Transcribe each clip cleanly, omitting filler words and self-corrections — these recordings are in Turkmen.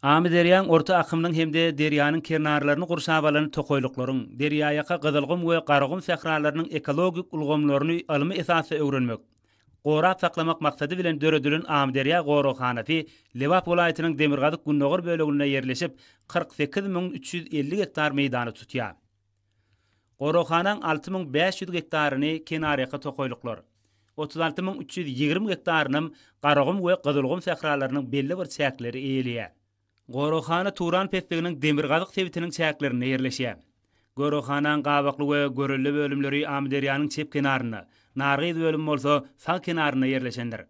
Amy derýäň orta akymyň hemde derýanyň kenarlaryny gursap alan tokoýlyklaryň, derýaýa gyzylgym we garagym sähralarynyň ekologik ulgamlaryny alymy esasy öwrenmek. Gorap saklamak maksady bilen döredilen Amderya Gorohanaty Lewap welaýatynyň Demirgazyk Günnogor bölegine yerleşip 48350 hektar meýdany tutýar. Gorohanaň 6500 hektaryny kenaryaqa tokoýlyklar, 36320 hektaryny garagym we gyzylgym sähralarynyň belli bir çäkleri eýelýär. Gorohana Turan pesdiginiň Demirgazyk sebitiniň çäklerine yerleşýär. Gorohanaň gabakly we görelli bölümleri Amderýanyň çep kenaryna, nargy bölüm bolsa sağ kenaryna yerleşendir.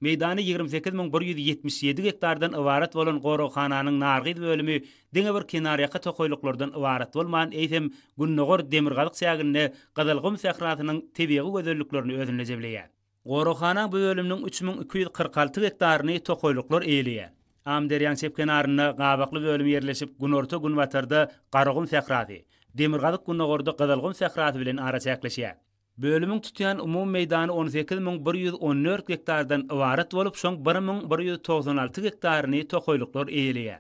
Meýdany 28177 hektardan ibaret bolan Gorohananyň nargy bölümi diňe bir kenaryaqa tokoýlyklardan ibaret bolman eýsem Günnogor Demirgazyk çägine gyzylgym sährasynyň tebiği gözelliklerini özüne jebleýär. Gorohanaň bu bölümniň 3246 hektaryny tokoýlyklar eýelýär. Amderýanyň çep kenaryna gabakly bölüm yerleşip Günorta Günbatarda garagym sährasy, Demirgazyk Günnogorda gyzylgym sährasy bilen ara çäkleşýär. Bölümüň tutýan umum meýdany 18114 hektardan ibaret bolup, şoň 1196 hektaryny tokoýlyklar eýelýär.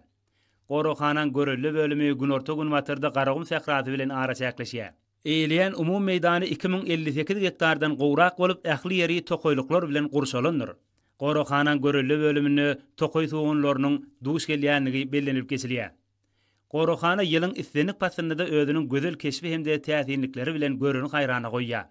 Gorohanaň görelli bölümi Günorta Günbatyrda garagym sährasy bilen ara çäkleşýär. Eýelýän umum meýdany 2058 hektardan gowrak bolup, ähli ýeri tokoýlyklar bilen gurşalandyr. Gorohanaň görelli bölümini tokoy suwunlarynyň duş gelýänligi bellenip geçilýär. Gorohana ýylyň islenip pasynda özüniň gözel keşfi hemde täsirlikleri bilen görüni haýrana goýýar.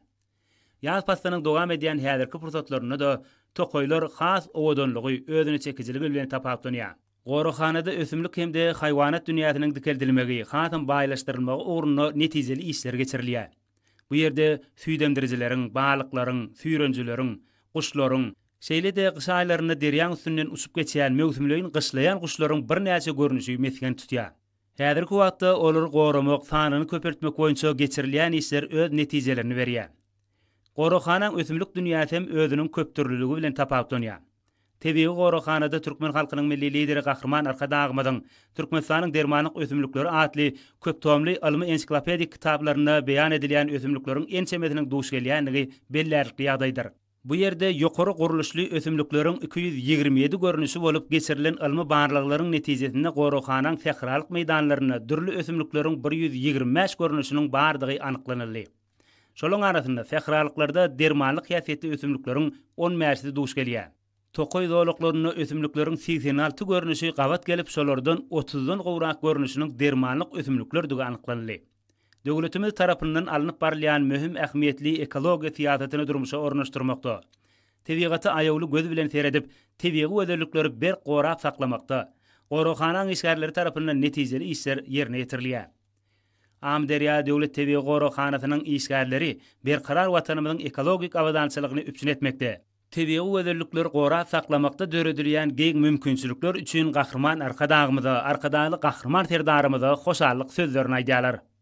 Ýaz pasanyň dowam edýän häzirki fursatlaryny da tokoýlar has owodonlygy, özüni çekijiligi bilen tapaplanýar. Gorohanada ösümlik hemde haýwanat dünýäsiniň dikeldilmegi, hasam baýlaşdyrylmagy ugrunda netijeli işler geçirilýär. Bu ýerde süýdemdirileriň, balyklaryň, süýrenjileriň, guşlaryň, şeýle-de gyş aýlaryny derýan üstünden uçup geçýän mewsimlerin gyşlaýan guşlaryň bir näçe görnüşi mesken tutýar. Häzirki wagtda olar goramak, sanyny köpertmek boýunça geçirilýän işler öz netijelerini berýär. Gorohanaň ösümlik dünýäsi hem özüniň köptürlüligi bilen tapaplanýar. Tebiği Gorohanada Türkmen halkynyň milli lideri Gahrman Arkadagymyň Türkmenistanyň dermanlyk ösümlikleri adly köp tomly alymy ensiklopedik kitaplarynda beýan edilýän ösümlikleriň en çemesiniň duş gelýänligi bellerlikli ýagdaýdyr. Bu ýerde ýokary guruluşly ösümlikleriň 227 görnüşi bolup geçirilen alymy barlyklaryň netijesinde Gorohanaň sähralyk meýdanlaryna dürli ösümlikleriň 125 görnüşiniň bardygy anyklanyldy. Şolaň arasynda sähralyklarda dermanlyk häsiýetli ösümlikleriň 10 mäşidi duş gelýär. Tokoy zoluklarına ösümlüklerin 86 görünüşü gavat gelip şolardan 30'dan gowrak görünüşiniň dermanlyk ösümlükler dugu anyklandy. Döwletimiz tarapyndan alınıp barlayan mühim ähmiýetli ekologiýa siýasatyny durmuşa ornaşdyrmakda. Tebigaty aýawly göz bilen seredip, tebiği özellikleri bir gorap saklamakda. Gorohanaň işgärleri tarapyndan netijeli işler ýerine ýetirilýär. Amderýa döwlet tebiği Gorohanasynyň işgärleri bir karar watanymyzyň ekologik awadançylygyny üpçün etmekde. Tebiği özellikleri gorap saklamakda döredilýän geň mümkinçilikler üçin Gahrman Arkadagymyza, arkadaly Gahrman serdarymyza hoşallyk sözlerini aýdýarlar.